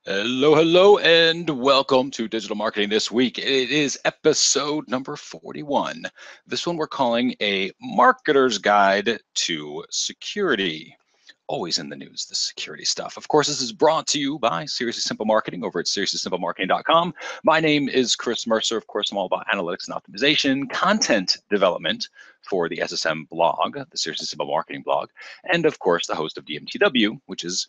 Hello, and welcome to Digital Marketing This Week. It is episode number 41. This one we're calling A Marketer's Guide to Security. Always in the news, the security stuff. Of course, this is brought to you by Seriously Simple Marketing over at seriouslysimplemarketing.com. My name is Chris Mercer. Of course, I'm all about analytics and optimization, content development for the SSM blog, the Seriously Simple Marketing blog, and of course, the host of DMTW, which is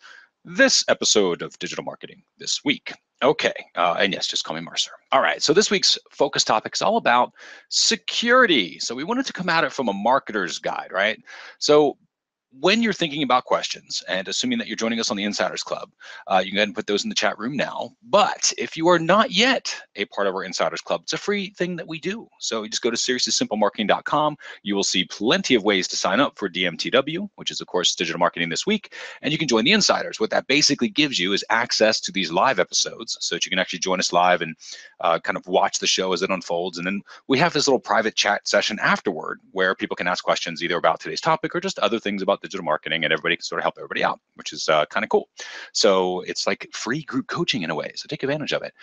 this episode of Digital Marketing This Week. Okay, and yes, just call me Mercer. All right, so this week's focus topic is all about security. So we wanted to come at it from a marketer's guide, right? So when you're thinking about questions, and assuming that you're joining us on the Insiders Club, you can go ahead and put those in the chat room now. But if you are not yet a part of our Insiders Club, it's a free thing that we do. So you just go to seriouslysimplemarketing.com. You will see plenty of ways to sign up for DMTW, which is, of course, Digital Marketing This Week. And you can join the Insiders. What that basically gives you is access to these live episodes so that you can actually join us live and kind of watch the show as it unfolds. And then we have this little private chat session afterward where people can ask questions either about today's topic or just other things about digital marketing, and everybody can sort of help everybody out, which is kind of cool. So it's like free group coaching in a way, so take advantage of it.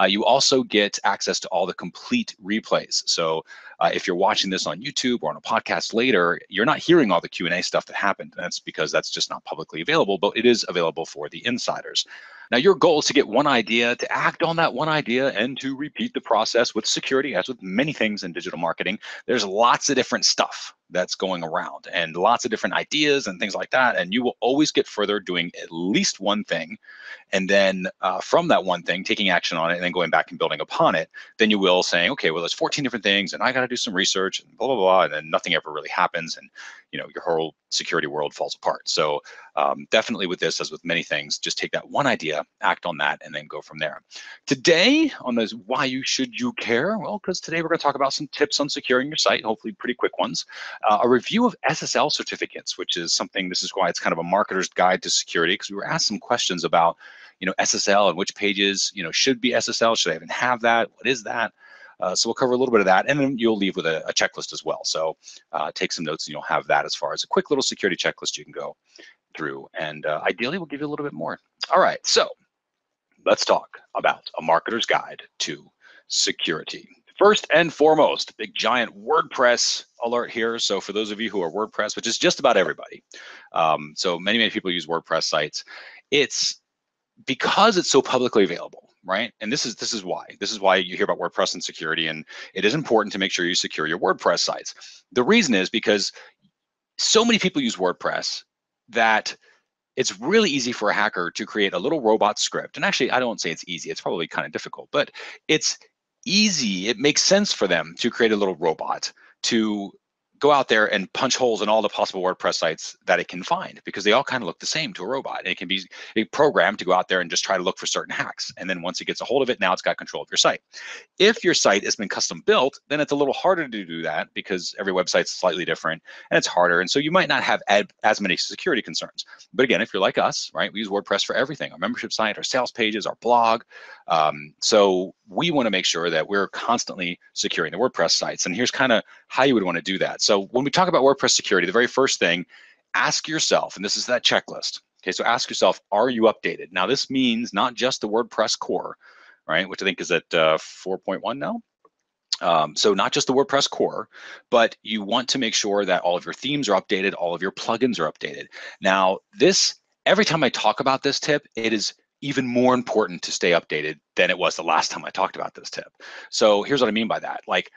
You also get access to all the complete replays. So if you're watching this on YouTube or on a podcast later, you're not hearing all the Q&A stuff that happened. That's because that's just not publicly available, but it is available for the insiders. Now, your goal is to get one idea, to act on that one idea, and to repeat the process with security, as with many things in digital marketing. There's lots of different stuff that's going around and lots of different ideas and things like that. And you will always get further doing at least one thing. And then from that one thing, taking action on it and then going back and building upon it, then you will saying, okay, well, there's 14 different things and I got to do some research and blah, blah, blah. And then nothing ever really happens. And, you know, your whole security world falls apart. So definitely with this, as with many things, just take that one idea, act on that, and then go from there. Today on those why should you care? Well, because today we're going to talk about some tips on securing your site, hopefully pretty quick ones. A review of SSL certificates, which is something, this is why it's kind of a marketer's guide to security, because we were asked some questions about, you know, SSL and which pages, you know, should be SSL, should I even have that? What is that? So we'll cover a little bit of that, and then you'll leave with a checklist as well. So take some notes and you'll have that as far as a quick little security checklist you can go through. And ideally, we'll give you a little bit more. All right, so let's talk about a marketer's guide to security. First and foremost, big giant WordPress alert here. So for those of you who are WordPress, which is just about everybody, so many people use WordPress sites. It's because it's so publicly available, right? And this is why you hear about WordPress and security, and it is important to make sure you secure your WordPress sites. The reason is because so many people use WordPress that it's really easy for a hacker to create a little robot script. And actually, I don't say it's easy, it's probably kind of difficult, but it's easy. It makes sense for them to create a little robot to go out there and punch holes in all the possible WordPress sites that it can find, because they all kind of look the same to a robot. And it can be a program to go out there and just try to look for certain hacks. And then once it gets a hold of it, now it's got control of your site. If your site has been custom built, then it's a little harder to do that because every website's slightly different and it's harder. And so you might not have as many security concerns. But again, if you're like us, right, we use WordPress for everything, our membership site, our sales pages, our blog. So we want to make sure that we're constantly securing the WordPress sites. And here's kind of how you would want to do that. So when we talk about WordPress security, the very first thing, ask yourself, and this is that checklist. Okay, so ask yourself, are you updated? Now this means not just the WordPress core, right, which I think is at 4.1 now. So not just the WordPress core, but you want to make sure that all of your themes are updated, all of your plugins are updated. Now this, every time I talk about this tip, it is even more important to stay updated than it was the last time I talked about this tip. So here's what I mean by that. Like,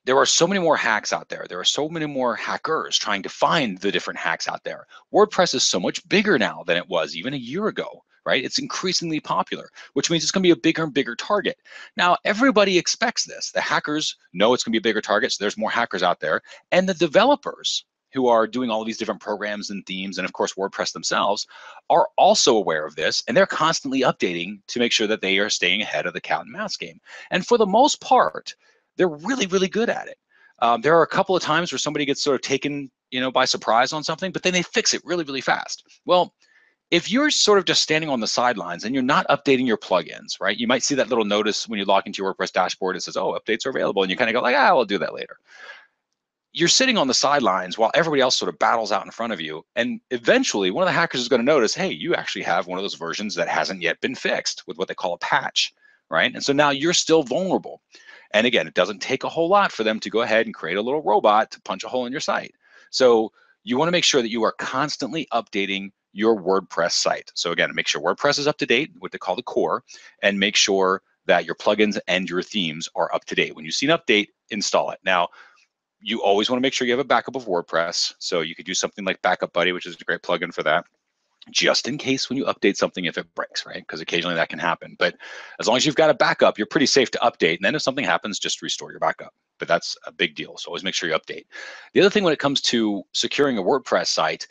there are so many more hacks out there. There are so many more hackers trying to find the different hacks out there. WordPress is so much bigger now than it was even a year ago, right? It's increasingly popular, which means it's going to be a bigger and bigger target. Now, everybody expects this. The hackers know it's going to be a bigger target, so there's more hackers out there. And the developers who are doing all of these different programs and themes, and of course WordPress themselves, are also aware of this, and they're constantly updating to make sure that they are staying ahead of the cat and mouse game. And for the most part, they're really, really good at it. There are a couple of times where somebody gets sort of taken, you know, by surprise on something, but then they fix it really, really fast. Well, if you're sort of just standing on the sidelines and you're not updating your plugins, right? You might see that little notice when you log into your WordPress dashboard. It says, oh, updates are available. And you kind of go like, ah, I'll do that later. you're sitting on the sidelines while everybody else sort of battles out in front of you. And eventually one of the hackers is going to notice, hey, you actually have one of those versions that hasn't yet been fixed with what they call a patch, right? And so now you're still vulnerable. And again, it doesn't take a whole lot for them to go ahead and create a little robot to punch a hole in your site. So you want to make sure that you are constantly updating your WordPress site. So again, make sure WordPress is up to date, what they call the core, and make sure that your plugins and your themes are up to date. When you see an update, install it. Now, you always want to make sure you have a backup of WordPress. So you could use something like Backup Buddy, which is a great plugin for that, just in case when you update something, if it breaks, right? Because occasionally that can happen. But as long as you've got a backup, you're pretty safe to update. And then if something happens, just restore your backup. But that's a big deal. So always make sure you update. The other thing when it comes to securing a WordPress site,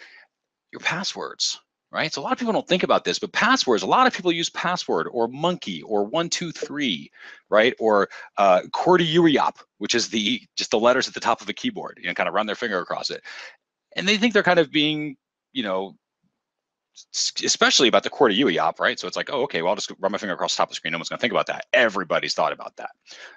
your passwords, right? So a lot of people don't think about this, but passwords, a lot of people use password or monkey or 123, right? Or QWERTY, which is just the letters at the top of a keyboard, kind of run their finger across it. And they think they're kind of being, especially about the QWERTY, right? So it's like, oh, okay, well, I'll just run my finger across the top of the screen. No one's gonna think about that. Everybody's thought about that.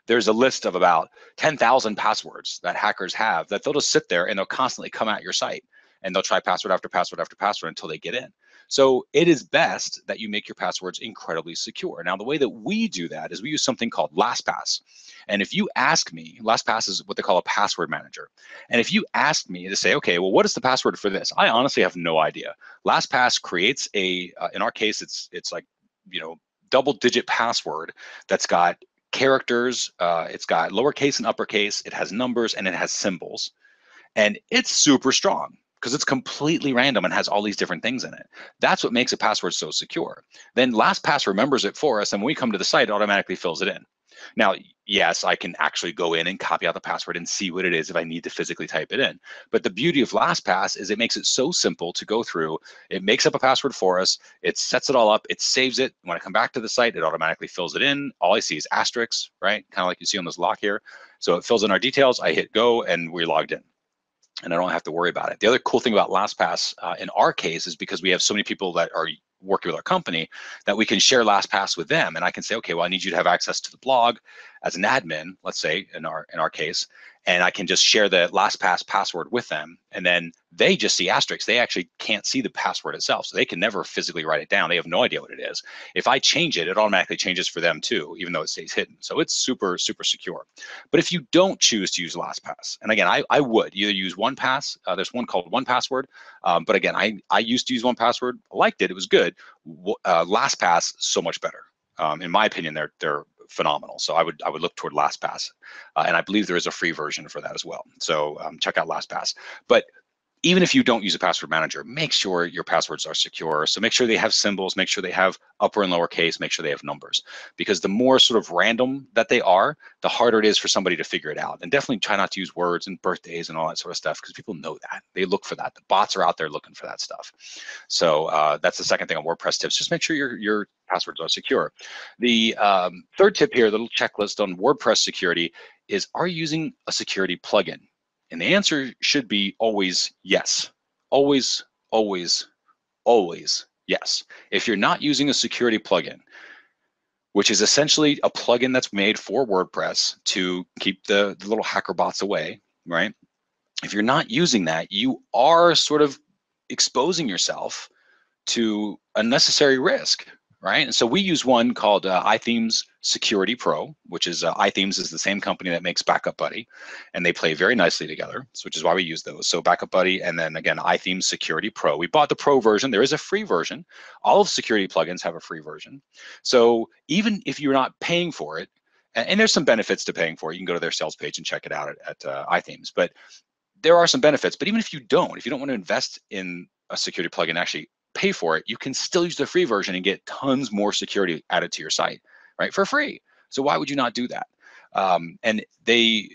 There's a list of about 10,000 passwords that hackers have that they'll just sit there and they'll constantly come at your site. And they'll try password after password after password until they get in. So it is best that you make your passwords incredibly secure. Now, the way that we do that is we use something called LastPass. And if you ask me, LastPass is what they call a password manager. And if you ask me to say, okay, well, what is the password for this? I honestly have no idea. LastPass creates in our case, it's like, double-digit password that's got characters, it's got lowercase and uppercase, it has numbers, and it has symbols. And it's super strong, because it's completely random and has all these different things in it. That's what makes a password so secure. Then LastPass remembers it for us, and when we come to the site, it automatically fills it in. Now, yes, I can actually go in and copy out the password and see what it is if I need to physically type it in. But the beauty of LastPass is it makes it so simple to go through. It makes up a password for us. It sets it all up. It saves it. When I come back to the site, it automatically fills it in. All I see is asterisks, right? Kind of like you see on this lock here. So it fills in our details. I hit go, and we're logged in. And I don't have to worry about it. The other cool thing about LastPass in our case is because we have so many people that are working with our company that we can share LastPass with them. And I can say, okay, well, I need you to have access to the blog as an admin, let's say in our case, and I can just share the LastPass password with them. And then they just see asterisks. They actually can't see the password itself. So they can never physically write it down. They have no idea what it is. If I change it, it automatically changes for them too, even though it stays hidden. So it's super, super secure. But if you don't choose to use LastPass, and again, I would either use OnePass. There's one called OnePassword. But again, I used to use OnePassword. I liked it. It was good. LastPass, so much better. In my opinion, they're phenomenal. So I would look toward LastPass, and I believe there is a free version for that as well. So check out LastPass. But even if you don't use a password manager, make sure your passwords are secure. So make sure they have symbols, make sure they have upper and lowercase, make sure they have numbers, because the more sort of random that they are, the harder it is for somebody to figure it out. And definitely try not to use words and birthdays and all that sort of stuff, because people know that. They look for that. The bots are out there looking for that stuff. So that's the second thing on WordPress tips. Just make sure your passwords are secure. The third tip here, the little checklist on WordPress security is, are you using a security plugin? And the answer should be always yes. Always, always, always yes. If you're not using a security plugin, which is essentially a plugin that's made for WordPress to keep the little hacker bots away, right? If you're not using that, you are sort of exposing yourself to unnecessary risk, right? And so we use one called iThemes Security Pro, which is iThemes is the same company that makes Backup Buddy, and they play very nicely together, which is why we use those. So Backup Buddy, and then again, iThemes Security Pro. We bought the Pro version. There is a free version. All of security plugins have a free version. So even if you're not paying for it, and there's some benefits to paying for it, you can go to their sales page and check it out at iThemes, but there are some benefits. But even if you don't want to invest in a security plugin, actually pay for it, you can still use the free version and get tons more security added to your site, right, for free. So why would you not do that? And they,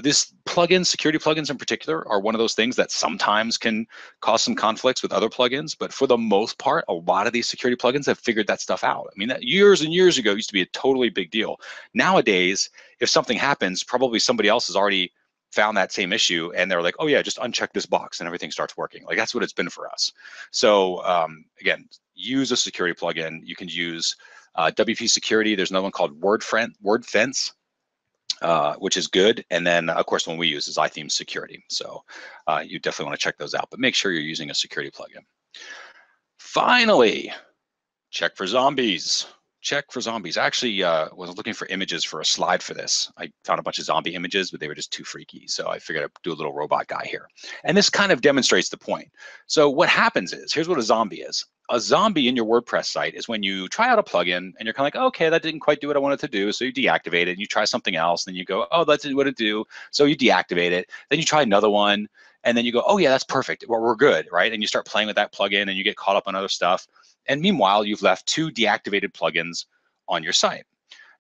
this plugin, security plugins in particular, are one of those things that sometimes can cause some conflicts with other plugins. But for the most part, a lot of these security plugins have figured that stuff out. I mean, that years and years ago used to be a totally big deal. Nowadays, if something happens, probably somebody else has already found that same issue, and they're like, oh yeah, just uncheck this box and everything starts working. Like, that's what it's been for us. So again, use a security plugin. You can use WP Security. There's another one called WordFence. which is good. And then, of course, one we use is iThemes Security. So you definitely want to check those out, but make sure you're using a security plugin. Finally, check for zombies. Check for zombies. I actually was looking for images for a slide for this. I found a bunch of zombie images, but they were just too freaky. So I figured I'd do a little robot guy here. And this kind of demonstrates the point. So what happens is, here's what a zombie is. A zombie in your WordPress site is when you try out a plugin and you're kind of like, okay, that didn't quite do what I wanted to do. So you deactivate it and you try something else. And then you go, oh, that didn't what it do. So you deactivate it. Then you try another one. And then you go, oh yeah, that's perfect. Well, we're good, right? And you start playing with that plugin and you get caught up on other stuff. And meanwhile, you've left 2 deactivated plugins on your site.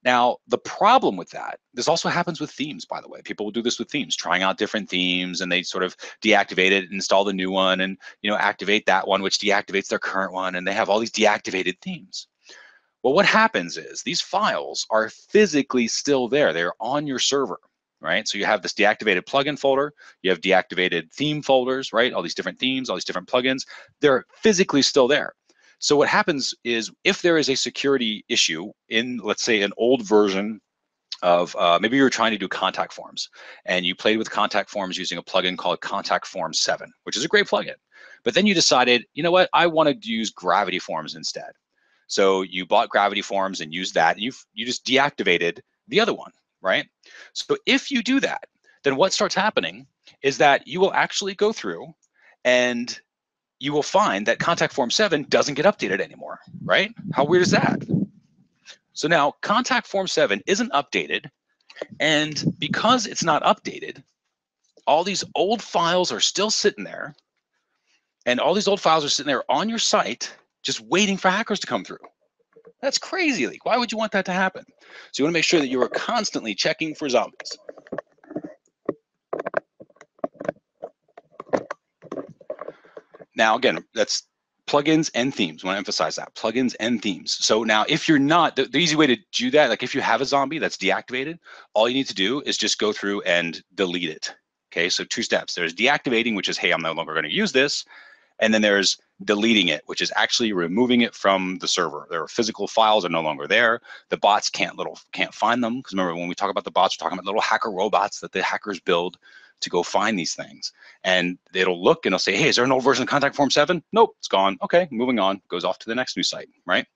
Now, the problem with that, this also happens with themes, by the way. People will do this with themes, trying out different themes, and they sort of deactivate it, install the new one, and activate that one, which deactivates their current one, and they have all these deactivated themes. Well, what happens is these files are physically still there. They're on your server, right? So you have this deactivated plugin folder, you have deactivated theme folders, right? All these different themes, all these different plugins, they're physically still there. So what happens is if there is a security issue in, let's say, an old version of, maybe you were trying to do contact forms and you played with contact forms using a plugin called Contact Form 7, which is a great plugin. But then you decided, you know what, I wanted to use Gravity Forms instead. So you bought Gravity Forms and used that, and you just deactivated the other one, right? So if you do that, then what starts happening is that you will actually go through and you will find that Contact Form 7 doesn't get updated anymore, right? How weird is that? So now Contact Form 7 isn't updated, and because it's not updated, all these old files are still sitting there, and all these old files are sitting there on your site just waiting for hackers to come through. That's crazy. Like, why would you want that to happen? So you want to make sure that you are constantly checking for zombies. Now, again, that's plugins and themes. I want to emphasize that, plugins and themes. So now if you're not, the easy way to do that, like if you have a zombie that's deactivated, all you need to do is just go through and delete it. Okay, so 2 steps. There's deactivating, which is, hey, I'm no longer going to use this. And then there's deleting it, which is actually removing it from the server. Their physical files are no longer there. The bots can't find them, because remember when we talk about the bots, we're talking about little hacker robots that the hackers build to go find these things. And it'll look and it'll say, hey, is there an old version of Contact Form 7? Nope, it's gone. Okay, moving on. Goes off to the next new site, right?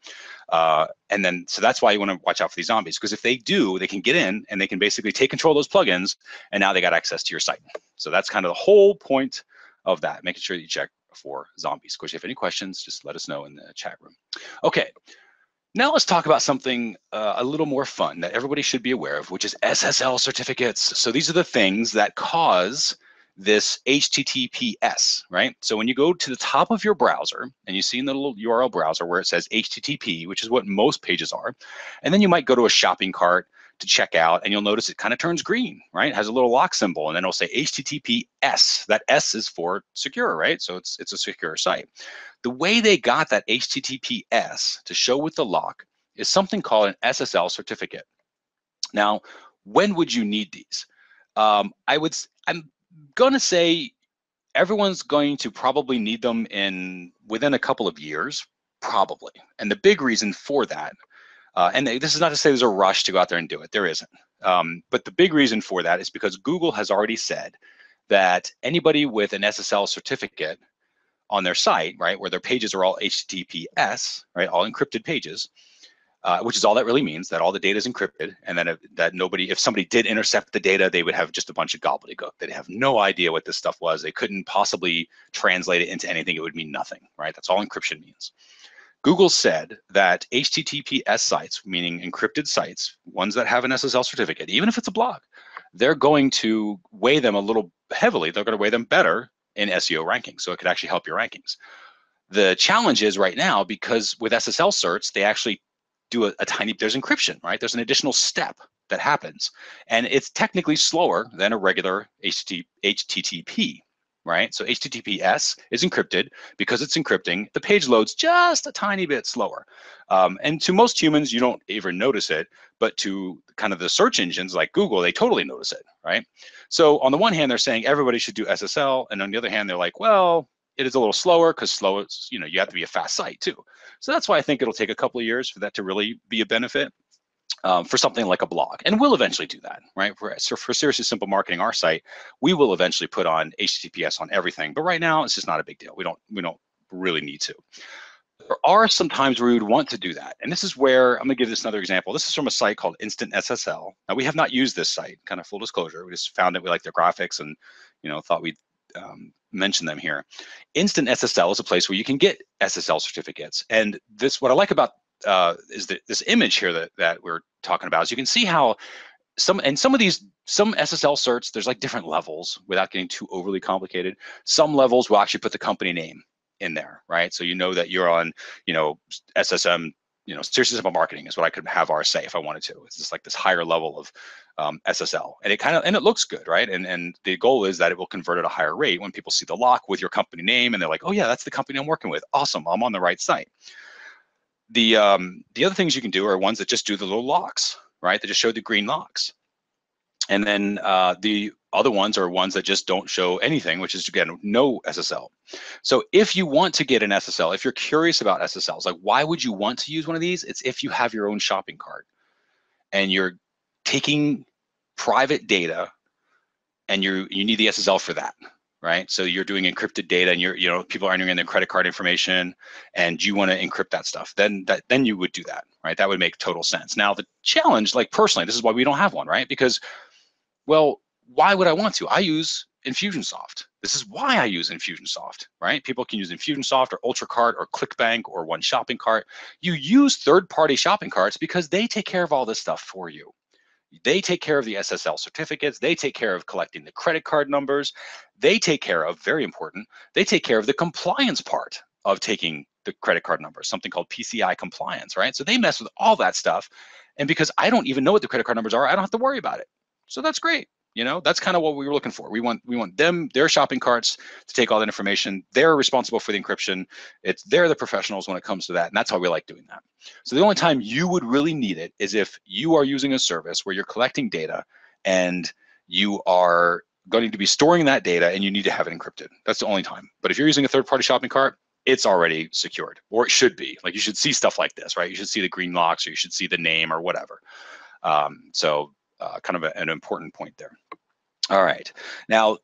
And then so that's why you want to watch out for these zombies, because if they do, they can get in and they can basically take control of those plugins, and now they got access to your site. So that's kind of the whole point of that, making sure that you check for zombies. Of course, if you have any questions, just let us know in the chat room. Okay, now let's talk about something a little more fun that everybody should be aware of, which is SSL certificates. So these are the things that cause this HTTPS, right? So when you go to the top of your browser and you see in the little URL browser where it says HTTP, which is what most pages are, and then you might go to a shopping cart to check out, and you'll notice it kind of turns green, right? It has a little lock symbol, and then it'll say HTTPS. That S is for secure, right? So it's a secure site. The way they got that HTTPS to show with the lock is something called an SSL certificate. Now, when would you need these? I'm gonna say everyone's going to probably need them within a couple of years, probably. And the big reason for that, and this is not to say there's a rush to go out there and do it, there isn't. But the big reason for that is because Google has already said that anybody with an SSL certificate on their site, right, where their pages are all HTTPS, right, all encrypted pages, which is all that really means, that all the data is encrypted, and then if somebody did intercept the data, they would have just a bunch of gobbledygook. They'd have no idea what this stuff was. They couldn't possibly translate it into anything. It would mean nothing, right? That's all encryption means. Google said that HTTPS sites, meaning encrypted sites, ones that have an SSL certificate, even if it's a blog, they're going to weigh them a little heavily. They're going to weigh them better in SEO rankings, so it could actually help your rankings. The challenge is right now, because with SSL certs, they actually do there's encryption, right? There's an additional step that happens, and it's technically slower than a regular HTTP, right? So HTTPS is encrypted. Because it's encrypting, the page loads just a tiny bit slower. And to most humans, you don't even notice it, but to kind of the search engines like Google, they totally notice it, right? So on the one hand, they're saying everybody should do SSL, and on the other hand, they're like, well, it is a little slower, because slow is, you have to be a fast site too. So that's why I think it'll take a couple of years for that to really be a benefit. for something like a blog, and we'll eventually do that, right? For Seriously Simple Marketing, our site, we will eventually put on HTTPS on everything, but right now it's just not a big deal. We don't really need to. There are some times where we would want to do that, and this is where I'm going to give this another example. This is from a site called Instant SSL. Now, we have not used this site, kind of full disclosure. We just found it, we like their graphics, and thought we'd mention them here. Instant SSL is a place where you can get SSL certificates, and what I like about is this image here that we're talking about. Is you can see how some of these SSL certs, there's like different levels without getting too overly complicated. Some levels will actually put the company name in there, right? So that you're on, SSM, Seriously Simple Marketing is what I could have ours say if I wanted to. It's just like this higher level of SSL, and it looks good, right? And the goal is that it will convert at a higher rate when people see the lock with your company name, and they're like, oh yeah, that's the company I'm working with. Awesome, I'm on the right site. The other things you can do are ones that just do the little locks, right? They just show the green locks. And then the other ones are ones that just don't show anything, which is, again, no SSL. So if you want to get an SSL, if you're curious about SSLs, like why would you want to use one of these? It's if you have your own shopping cart and you're taking private data and you need the SSL for that. Right, so you're doing encrypted data, and people are entering in their credit card information, and you want to encrypt that stuff. Then you would do that, right? That would make total sense. Now the challenge, like personally, this is why we don't have one, right? Because, well, why would I want to? I use Infusionsoft. This is why I use Infusionsoft, right? People can use Infusionsoft or UltraCart or ClickBank or One Shopping Cart. You use third-party shopping carts because they take care of all this stuff for you. They take care of the SSL certificates. They take care of collecting the credit card numbers. They take care of, very important, they take care of the compliance part of taking the credit card numbers, something called PCI compliance, right? So they mess with all that stuff. And because I don't even know what the credit card numbers are, I don't have to worry about it. So that's great. That's kind of what we were looking for. We want their shopping carts to take all that information. They're responsible for the encryption. They're the professionals when it comes to that, and that's how we like doing that. So the only time you would really need it is if you are using a service where you're collecting data and you are going to be storing that data and you need to have it encrypted. That's the only time. But if you're using a third-party shopping cart, it's already secured, or it should be. Like, you should see stuff like this, right? You should see the green locks, or you should see the name or whatever. Kind of an important point there. All right. Now,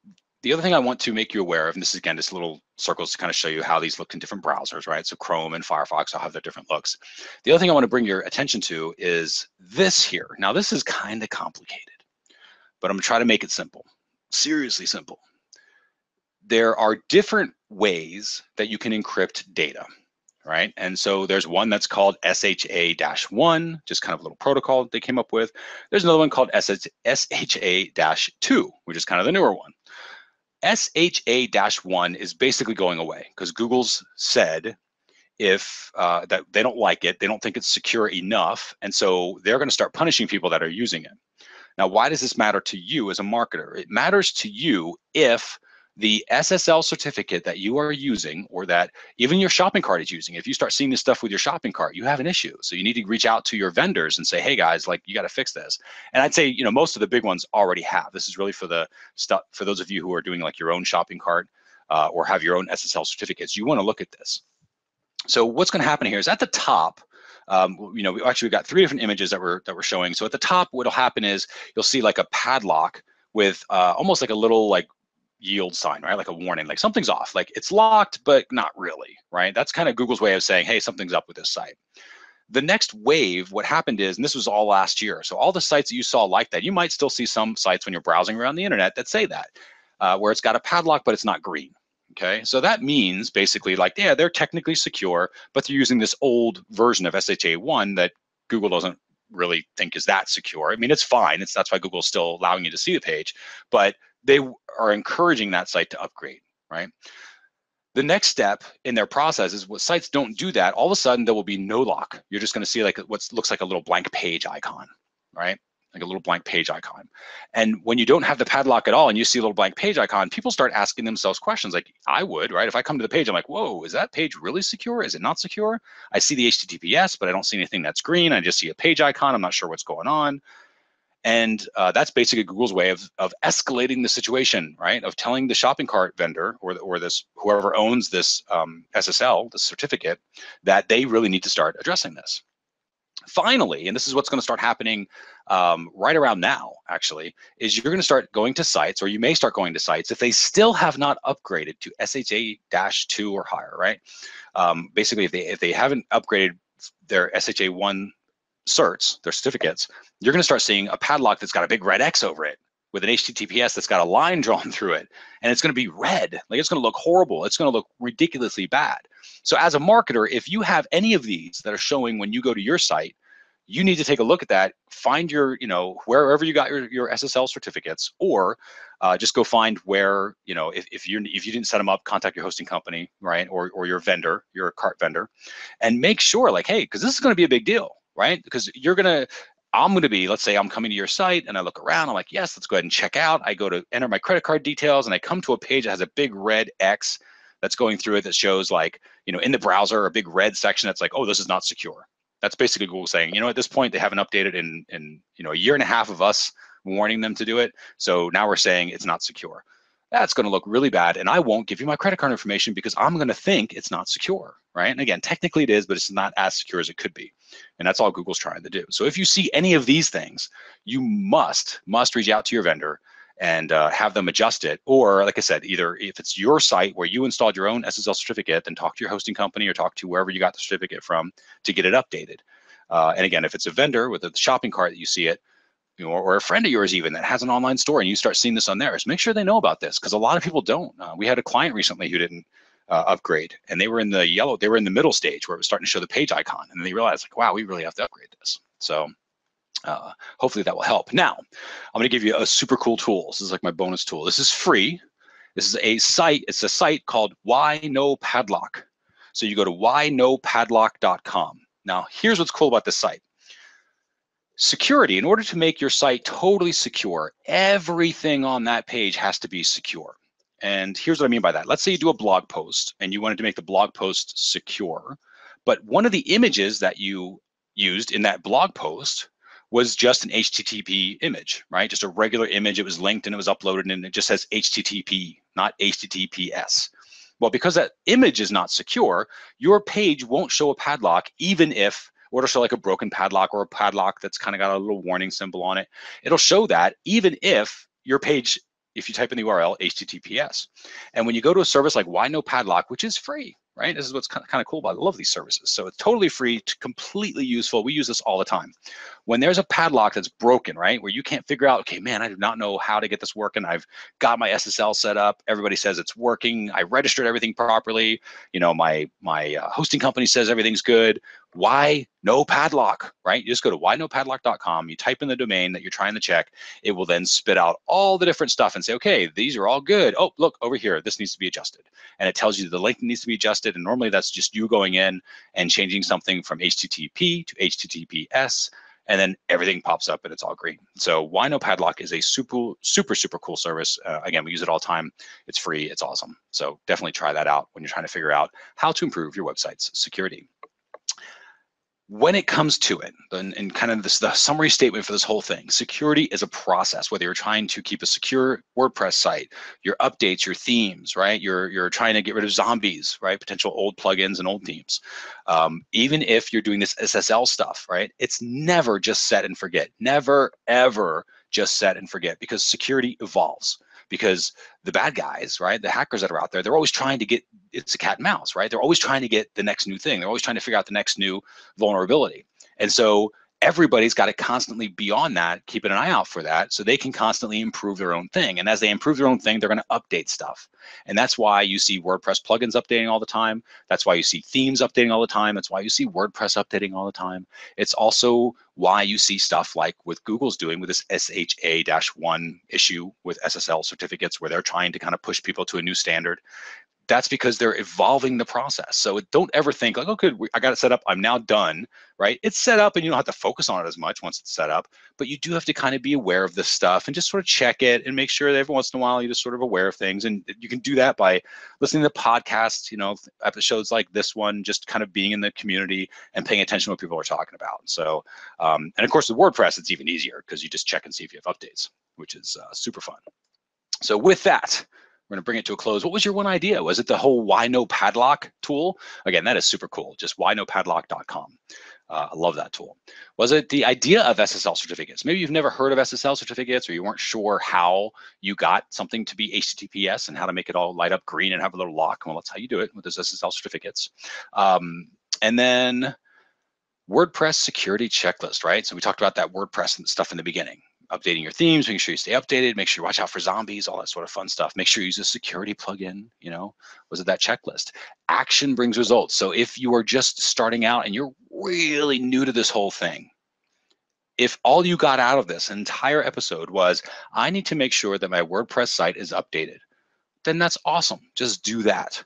the other thing I want to make you aware of, and this is, again, just little circles to kind of show you how these look in different browsers, right? So Chrome and Firefox will have their different looks. The other thing I want to bring your attention to is this here. Now, this is kind of complicated, but I'm going to try to make it simple, seriously simple. There are different ways that you can encrypt data, right? And so there's one that's called SHA-1, just kind of a little protocol they came up with. There's another one called SHA-2, which is kind of the newer one. SHA-1 is basically going away because Google's said that they don't like it, they don't think it's secure enough, and so they're going to start punishing people that are using it. Now, why does this matter to you as a marketer? It matters to you if the SSL certificate that you are using, or that even your shopping cart is using, if you start seeing this stuff with your shopping cart, you have an issue. So you need to reach out to your vendors and say, hey guys, like, you got to fix this. And I'd say, most of the big ones already have. This is really for the stuff, for those of you who are doing like your own shopping cart or have your own SSL certificates. You want to look at this. So what's going to happen here is at the top, we've got three different images that we're showing. So at the top, what'll happen is you'll see like a padlock with almost like a little like yield sign, right? Like a warning, like something's off, like it's locked, but not really, right? That's kind of Google's way of saying, hey, something's up with this site. The next wave, what happened is, and this was all last year, so all the sites that you saw like that, you might still see some sites when you're browsing around the internet that say that, where it's got a padlock, but it's not green. Okay, so that means basically like, yeah, they're technically secure, but they're using this old version of SHA-1 that Google doesn't really think is that secure. I mean, it's fine. That's why Google's still allowing you to see the page, but they are encouraging that site to upgrade, right? The next step in their process is, what sites don't do that, all of a sudden there will be no lock. You're just going to see like what looks like a little blank page icon, right? Like a little blank page icon. And when you don't have the padlock at all and you see a little blank page icon, people start asking themselves questions like I would, right? If I come to the page, I'm like, whoa, is that page really secure? Is it not secure? I see the HTTPS, but I don't see anything that's green. I just see a page icon. I'm not sure what's going on. And that's basically Google's way of escalating the situation, right? Of telling the shopping cart vendor or this whoever owns this SSL, the certificate, that they really need to start addressing this. Finally, and this is what's going to start happening right around now, actually, is you're going to start going to sites, or you may start going to sites if they still have not upgraded to SHA-2 or higher, right? Basically, if they haven't upgraded their SHA-1 certs, their certificates, you're going to start seeing a padlock that's got a big red X over it with an HTTPS that's got a line drawn through it, and it's going to be red. Like, it's going to look horrible. It's going to look ridiculously bad. So as a marketer, if you have any of these that are showing when you go to your site, you need to take a look at that, find your, wherever you got your SSL certificates, or just go find where, if you didn't set them up, contact your hosting company, right? Or your vendor, your cart vendor, and make sure, like, hey, because this is going to be a big deal, right? Because I'm going to be, let's say I'm coming to your site and I look around, I'm like, yes, let's go ahead and check out. I go to enter my credit card details and I come to a page that has a big red X that's going through it that shows, like, in the browser, a big red section that's like, oh, this is not secure. That's basically Google saying, at this point, they haven't updated in a year and a half of us warning them to do it. So now we're saying it's not secure. That's going to look really bad, and I won't give you my credit card information because I'm going to think it's not secure, right? And again, technically it is, but it's not as secure as it could be. And that's all Google's trying to do. So if you see any of these things, you must reach out to your vendor and have them adjust it. Or, like I said, either if it's your site where you installed your own SSL certificate, then talk to your hosting company or talk to wherever you got the certificate from to get it updated. And again, if it's a vendor with a shopping cart that you see it, or a friend of yours even that has an online store and you start seeing this on theirs, make sure they know about this, because a lot of people don't. We had a client recently who didn't upgrade, and they were in the yellow, they were in the middle stage where it was starting to show the page icon, and they realized, like, wow, we really have to upgrade this. So hopefully that will help. Now, I'm going to give you a super cool tool. This is like my bonus tool. This is free. This is a site. It's a site called Why No Padlock. So you go to whynopadlock.com. Now, here's what's cool about this site. Security, in order to make your site totally secure, everything on that page has to be secure. And here's what I mean by that. Let's say you do a blog post and you wanted to make the blog post secure, but one of the images that you used in that blog post was just an HTTP image, right? Just a regular image. It was linked and it was uploaded and it just says HTTP, not HTTPS. Well, because that image is not secure, your page won't show a padlock, even if, or it'll show like a broken padlock or a padlock that's kind of got a little warning symbol on it. It'll show that even if your page, if you type in the URL, HTTPS. And when you go to a service like Why No Padlock, which is free, right? This is what's kind of cool about it. I love these services. So it's totally free, completely useful. We use this all the time. When there's a padlock that's broken, right, where you can't figure out, okay, man, I do not know how to get this working. I've got my SSL set up. Everybody says it's working. I registered everything properly. My hosting company says everything's good. Why no padlock, right? You just go to whynopadlock.com. You type in the domain that you're trying to check. It will then spit out all the different stuff and say, okay, these are all good. Oh, look over here. This needs to be adjusted. And it tells you the link needs to be adjusted. And normally that's just you going in and changing something from HTTP to HTTPS. And then everything pops up and it's all green. So Why No Padlock is a super, super, super cool service. Again, we use it all the time. It's free. It's awesome. So definitely try that out when you're trying to figure out how to improve your website's security. When it comes to it, and kind of the summary statement for this whole thing, security is a process. Whether you're trying to keep a secure WordPress site, your updates, your themes, right? You're trying to get rid of zombies, right? Potential old plugins and old themes. Even if you're doing this SSL stuff, right? It's never just set and forget. Never, ever just set and forget, because security evolves. Because the bad guys, right, the hackers that are out there, they're always trying to get, it's a cat and mouse, right? They're always trying to get the next new thing. They're always trying to figure out the next new vulnerability. And so everybody's got to constantly be on that, keeping an eye out for that, so they can constantly improve their own thing. And as they improve their own thing, they're going to update stuff. And that's why you see WordPress plugins updating all the time. That's why you see themes updating all the time. That's why you see WordPress updating all the time. It's also why you see stuff like what Google's doing with this SHA-1 issue with SSL certificates, where they're trying to kind of push people to a new standard. That's because they're evolving the process. So don't ever think like, oh, good, I got it set up, I'm now done, right? It's set up and you don't have to focus on it as much once it's set up, but you do have to kind of be aware of this stuff and just sort of check it and make sure that every once in a while you're just sort of aware of things. And you can do that by listening to podcasts, episodes like this one, just kind of being in the community and paying attention to what people are talking about. So, and of course with WordPress, it's even easier because you just check and see if you have updates, which is super fun. So with that, we're going to bring it to a close. What was your one idea? Was it the whole Why No Padlock tool? Again, that is super cool. Just whynopadlock.com. I love that tool. Was it the idea of SSL certificates? Maybe you've never heard of SSL certificates, or you weren't sure how you got something to be HTTPS and how to make it all light up green and have a little lock. Well, that's how you do it with those SSL certificates. And then WordPress security checklist, right? So we talked about that WordPress and stuff in the beginning. Updating your themes, making sure you stay updated, make sure you watch out for zombies, all that sort of fun stuff. Make sure you use a security plugin, was it that checklist? Action brings results. So if you are just starting out and you're really new to this whole thing, if all you got out of this entire episode was, I need to make sure that my WordPress site is updated, then that's awesome. Just do that.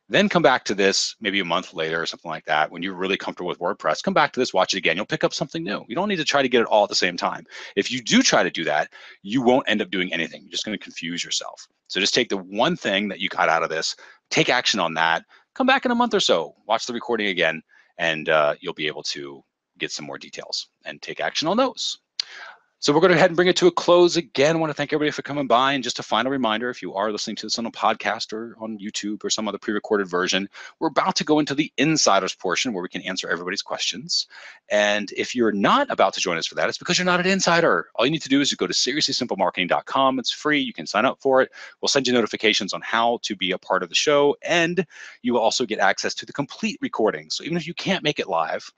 Then come back to this maybe a month later or something like that. When you're really comfortable with WordPress, come back to this, watch it again. You'll pick up something new. You don't need to try to get it all at the same time. If you do try to do that, you won't end up doing anything. You're just going to confuse yourself. So just take the one thing that you got out of this, take action on that, come back in a month or so, watch the recording again, and you'll be able to get some more details and take action on those. So we're going to go ahead and bring it to a close again. I want to thank everybody for coming by. And just a final reminder, if you are listening to this on a podcast or on YouTube or some other pre-recorded version, we're about to go into the insiders portion where we can answer everybody's questions. And if you're not about to join us for that, it's because you're not an insider. All you need to do is you go to seriouslysimplemarketing.com. It's free. You can sign up for it. We'll send you notifications on how to be a part of the show. And you will also get access to the complete recording. So even if you can't make it live,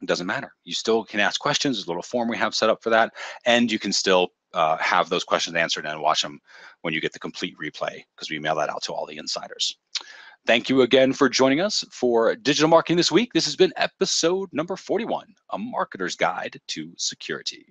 it doesn't matter. You still can ask questions. There's a little form we have set up for that. And you can still have those questions answered and watch them when you get the complete replay, because we mail that out to all the insiders. Thank you again for joining us for Digital Marketing This Week. This has been episode number 41, A Marketer's Guide to Security.